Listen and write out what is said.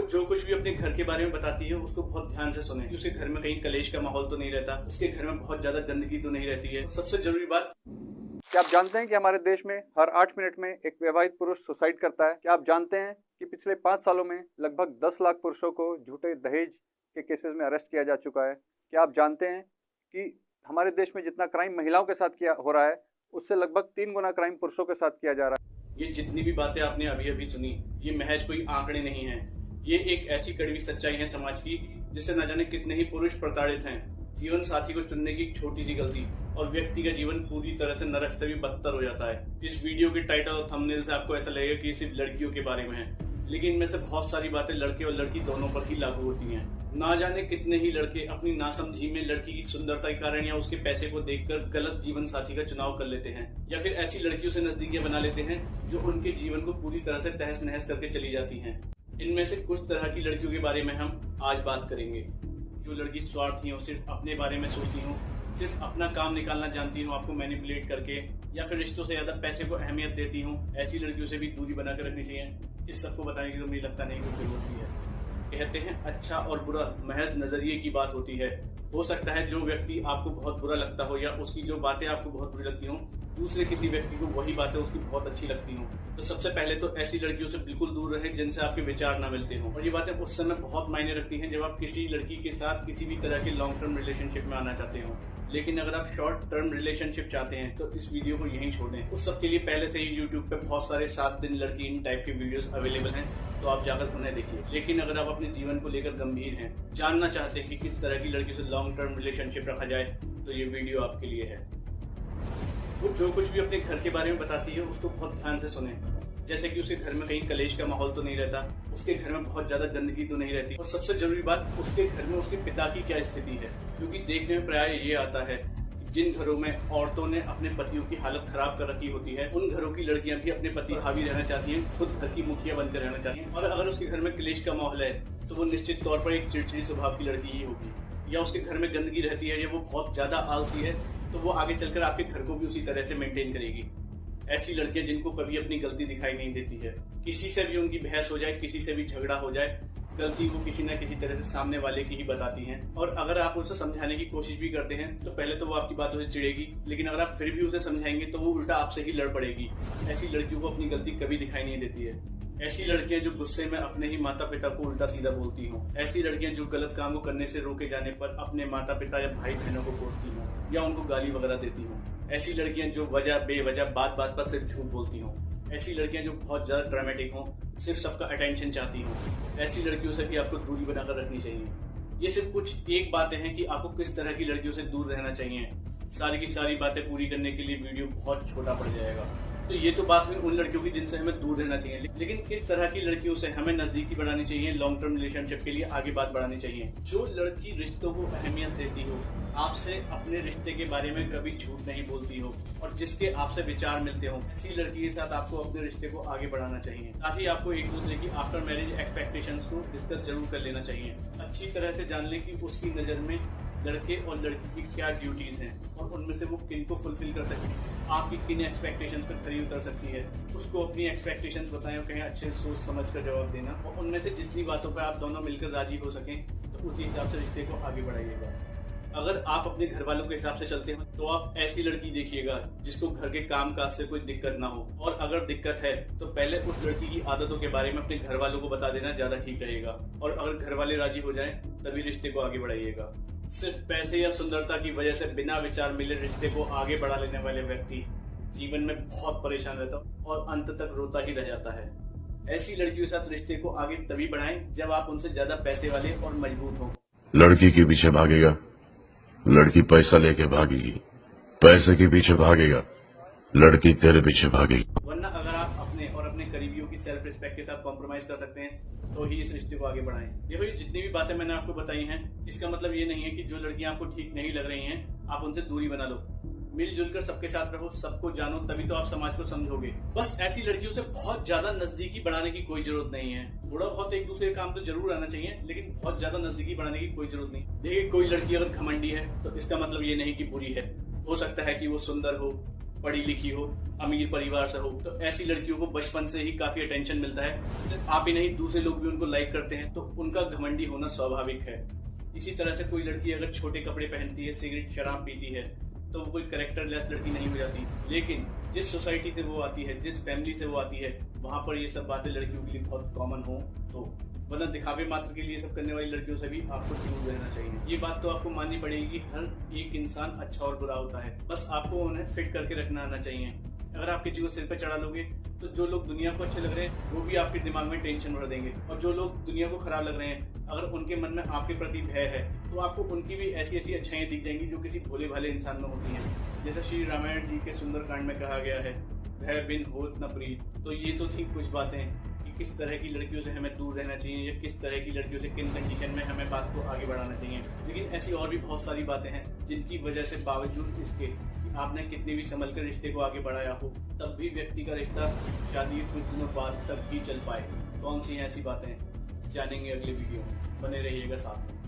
जो कुछ भी अपने घर के बारे में बताती है उसको बहुत ध्यान से सुने। उसके घर में कहीं कलेश का माहौल तो नहीं रहता, उसके घर में बहुत ज्यादा गंदगी तो नहीं रहती है। सबसे जरूरी बात, क्या आप जानते हैं कि हमारे देश में हर 8 मिनट में एक विवाहित पुरुष सुसाइड करता है? क्या आप जानते हैं कि पिछले 5 सालों में लगभग 10 लाख पुरुषों को झूठे दहेज के केसेस में अरेस्ट किया जा चुका है? क्या आप जानते हैं कि हमारे देश में जितना क्राइम महिलाओं के साथ किया हो रहा है उससे लगभग 3 गुना क्राइम पुरुषों के साथ किया जा रहा है? ये जितनी भी बातें आपने अभी अभी सुनी, ये महज कोई आंकड़े नहीं हैं। ये एक ऐसी कड़वी सच्चाई है समाज की जिससे न जाने कितने ही पुरुष प्रताड़ित हैं। जीवन साथी को चुनने की एक छोटी सी गलती और व्यक्ति का जीवन पूरी तरह से नरक से भी बदतर हो जाता है। इस वीडियो के टाइटल और थंबनेल से आपको ऐसा लगेगा कि ये सिर्फ लड़कियों के बारे में है, लेकिन इनमें से बहुत सारी बातें लड़के और लड़की दोनों पर ही लागू होती हैं। ना जाने कितने ही लड़के अपनी नासमझी में लड़की की सुंदरता के कारण या उसके पैसे को देखकर गलत जीवन साथी का चुनाव कर लेते हैं, या फिर ऐसी लड़कियों से नजदीकियां बना लेते हैं जो उनके जीवन को पूरी तरह से तहस नहस करके चली जाती हैं। इनमें से कुछ तरह की लड़कियों के बारे में हम आज बात करेंगे। जो लड़की स्वार्थी हो, सिर्फ अपने बारे में सोचती हो, सिर्फ अपना काम निकालना जानती हो आपको मैनिपुलेट करके, या फिर रिश्तों से ज्यादा पैसे को अहमियत देती हो, ऐसी लड़कियों से भी दूरी बनाकर रखनी चाहिए। इस सबको बताने की तो मुझे लगता नहीं कोई जरूरत भी है। कहते हैं अच्छा और बुरा महज नजरिए की बात होती है। हो सकता है जो व्यक्ति आपको बहुत बुरा लगता हो या उसकी जो बातें आपको बहुत बुरी लगती हो, दूसरे किसी व्यक्ति को वही बातें उसकी बहुत अच्छी लगती हो। तो सबसे पहले तो ऐसी लड़कियों से बिल्कुल दूर रहें जिनसे आपके विचार ना मिलते हो। और ये बातें उस समय बहुत मायने रखती हैं जब आप किसी लड़की के साथ किसी भी तरह के लॉन्ग टर्म रिलेशनशिप में आना चाहते हो। लेकिन अगर आप शॉर्ट टर्म रिलेशनशिप चाहते हैं तो इस वीडियो को यहीं छोड़ दें। उस सब के लिए पहले से ही YouTube पे बहुत सारे 7 दिन लड़की इन टाइप के वीडियोस अवेलेबल हैं, तो आप जाकर उन्हें देखिए। लेकिन अगर आप अपने जीवन को लेकर गंभीर हैं, जानना चाहते हैं कि किस तरह की लड़की से लॉन्ग टर्म रिलेशनशिप रखा जाए, तो ये वीडियो आपके लिए है। वो जो कुछ भी अपने घर के बारे में बताती है उसको बहुत ध्यान से सुने। जैसे कि उसके घर में कहीं कलेश का माहौल तो नहीं रहता, उसके घर में बहुत ज्यादा गंदगी तो नहीं रहती, और सबसे जरूरी बात, उसके घर में उसके पिता की क्या स्थिति है। क्योंकि देखने में प्राय ये आता है जिन घरों में औरतों ने अपने पतियों की हालत खराब कर रखी होती है, उन घरों की लड़कियां भी अपने पति हावी रहना चाहती हैं, खुद घर की मुखिया बनकर रहना चाहती हैं। और अगर उसके घर में क्लेश का माहौल है तो वो निश्चित तौर पर एक चिड़चिड़ी स्वभाव की लड़की ही होगी। या उसके घर में गंदगी रहती है या वो बहुत ज्यादा आलसी है, तो वो आगे चलकर आपके घर को भी उसी तरह से मेंटेन करेगी। ऐसी लड़कियां जिनको कभी अपनी गलती दिखाई नहीं देती है, किसी से भी उनकी बहस हो जाए, किसी से भी झगड़ा हो जाए, गलती वो किसी न किसी तरह से सामने वाले की ही बताती हैं। और अगर आप उसे समझाने की कोशिश भी करते हैं तो पहले तो वो आपकी बातों से चिढ़ेगी, लेकिन अगर आप फिर भी उसे समझाएंगे तो वो उल्टा आपसे ही लड़ पड़ेगी। ऐसी लड़कियों को अपनी गलती कभी दिखाई नहीं देती है। ऐसी लड़कियां जो गुस्से में अपने ही माता पिता को उल्टा सीधा बोलती हों, ऐसी लड़कियां जो गलत काम को करने से रोके जाने पर अपने माता पिता या भाई बहनों को कोसती हों या उनको गाली वगैरह देती हों, ऐसी लड़कियां जो वजह बेवजह बात बात पर सिर्फ झूठ बोलती हों, ऐसी लड़कियां जो बहुत ज्यादा ड्रामेटिक हों, सिर्फ सबका अटेंशन चाहती हों, ऐसी लड़कियों से भी आपको दूरी बनाकर रखनी चाहिए। ये सिर्फ कुछ एक बातें हैं कि आपको किस तरह की लड़कियों से दूर रहना चाहिए। सारी की सारी बातें पूरी करने के लिए वीडियो बहुत छोटा पड़ जाएगा। तो ये तो बात हुई उन लड़कियों की जिनसे हमें दूर रहना चाहिए, लेकिन किस तरह की लड़कियों से हमें नजदीकी बढ़ानी चाहिए, लॉन्ग टर्म रिलेशनशिप के लिए आगे बात बढ़ानी चाहिए। जो लड़की रिश्तों को अहमियत देती हो, आपसे अपने रिश्ते के बारे में कभी झूठ नहीं बोलती हो और जिसके आपसे विचार मिलते हो, ऐसी लड़की के साथ आपको अपने रिश्ते को आगे बढ़ाना चाहिए। साथ ही आपको एक दूसरे की आफ्टर मैरिज एक्सपेक्टेशंस को डिस्कस जरूर कर लेना चाहिए। अच्छी तरह से जान लें कि उसकी नजर में लड़के और लड़की की क्या ड्यूटीज हैं और उनमें से वो किन को फुलफिल कर सकती है, आपकी किन एक्सपेक्टेशंस पर खरी उतर सकती है। उसको अपनी एक्सपेक्टेशंस बताएं और कहीं अच्छे सोच समझ कर जवाब देना, और उनमें से जितनी बातों पर आप दोनों मिलकर राजी हो सकें तो उसी हिसाब से रिश्ते को आगे बढ़ाइएगा। अगर आप अपने घर वालों के हिसाब से चलते हो तो आप ऐसी लड़की देखिएगा जिसको घर के काम काज से कोई दिक्कत ना हो, और अगर दिक्कत है तो पहले उस लड़की की आदतों के बारे में अपने घर वालों को बता देना ज्यादा ठीक रहेगा। और अगर घर वाले राजी हो जाएं तभी रिश्ते को आगे बढ़ाइएगा। सिर्फ पैसे या सुंदरता की वजह से बिना विचार मिले रिश्ते को आगे बढ़ा लेने वाले व्यक्ति जीवन में बहुत परेशान रहता और अंत तक रोता ही रह जाता है। ऐसी लड़कियों के साथ रिश्ते को आगे तभी बढ़ाएं जब आप उनसे ज्यादा पैसे वाले और मजबूत हों। लड़की के पीछे भागेगा, लड़की पैसा लेके भागेगी, पैसे के पीछे भागेगा, लड़की तेरे पीछे भागेगी। वरना अगर आप अपने और अपने करीबियों की सेल्फ रिस्पेक्ट के साथ कॉम्प्रोमाइज कर सकते हैं तो ही इस रिश्ते को आगे बढ़ाएं। देखो, ये जितनी भी बातें मैंने आपको बताई हैं, इसका मतलब ये नहीं है कि जो लड़कियां आपको ठीक नहीं लग रही हैं आप उनसे दूरी बना लो। मिलजुल कर सबके साथ रहो, सबको जानो, तभी तो आप समाज को समझोगे। बस ऐसी लड़कियों से बहुत ज्यादा नजदीकी बढ़ाने की कोई जरूरत नहीं है। थोड़ा बहुत एक दूसरे का काम तो जरूर आना चाहिए, लेकिन बहुत ज्यादा नजदीकी बढ़ाने की कोई जरूरत नहीं। देखिए, कोई लड़की अगर घमंडी है तो इसका मतलब ये नहीं कि बुरी है। हो सकता है कि वो सुंदर हो, पढ़ी लिखी हो, अमीर परिवार से हो, तो ऐसी लड़कियों को बचपन से ही काफी अटेंशन मिलता है। सिर्फ आप ही नहीं, दूसरे लोग भी उनको लाइक करते हैं, तो उनका घमंडी होना स्वाभाविक है। इसी तरह से कोई लड़की अगर छोटे कपड़े पहनती है, सिगरेट शराब पीती है, तो वो कोई कैरेक्टरलेस लड़की नहीं हो जाती। लेकिन जिस सोसाइटी से वो आती है, जिस फैमिली से वो आती है, वहां पर ये सब बातें लड़कियों के लिए बहुत कॉमन हो, तो वरना दिखावे मात्र के लिए सब करने वाली लड़कियों से भी आपको दूर रहना चाहिए। ये बात तो आपको माननी पड़ेगी कि हर एक इंसान अच्छा और बुरा होता है, बस आपको उन्हें फिट करके रखना आना चाहिए। अगर आप किसी को सिर पे चढ़ा लोगे तो जो लोग दुनिया को अच्छे लग रहे हैं वो भी आपके दिमाग में टेंशन भर देंगे, और जो लोग दुनिया को खराब लग रहे हैं अगर उनके मन में आपके प्रति भय है तो आपको उनकी भी ऐसी ऐसी अच्छाइयां दिख जाएंगी जो किसी भोले भाले इंसान में होती हैं। जैसा श्री रामायण जी के सुंदरकांड में कहा गया है, भय बिन होत न प्रीत। तो ये तो थी कुछ बातें कि किस तरह की लड़कियों से हमें दूर रहना चाहिए, या किस तरह की लड़कियों से किन कंडीशन में हमें बात को आगे बढ़ाना चाहिए। लेकिन ऐसी और भी बहुत सारी बातें हैं जिनकी वजह से बावजूद इसके आपने कितनी भी संभल कर रिश्ते को आगे बढ़ाया हो, तब भी व्यक्ति का रिश्ता शादी कुछ दिनों बाद तक ही चल पाए। कौन सी ऐसी बातें जानेंगे अगले वीडियो में, बने रहिएगा साथ में।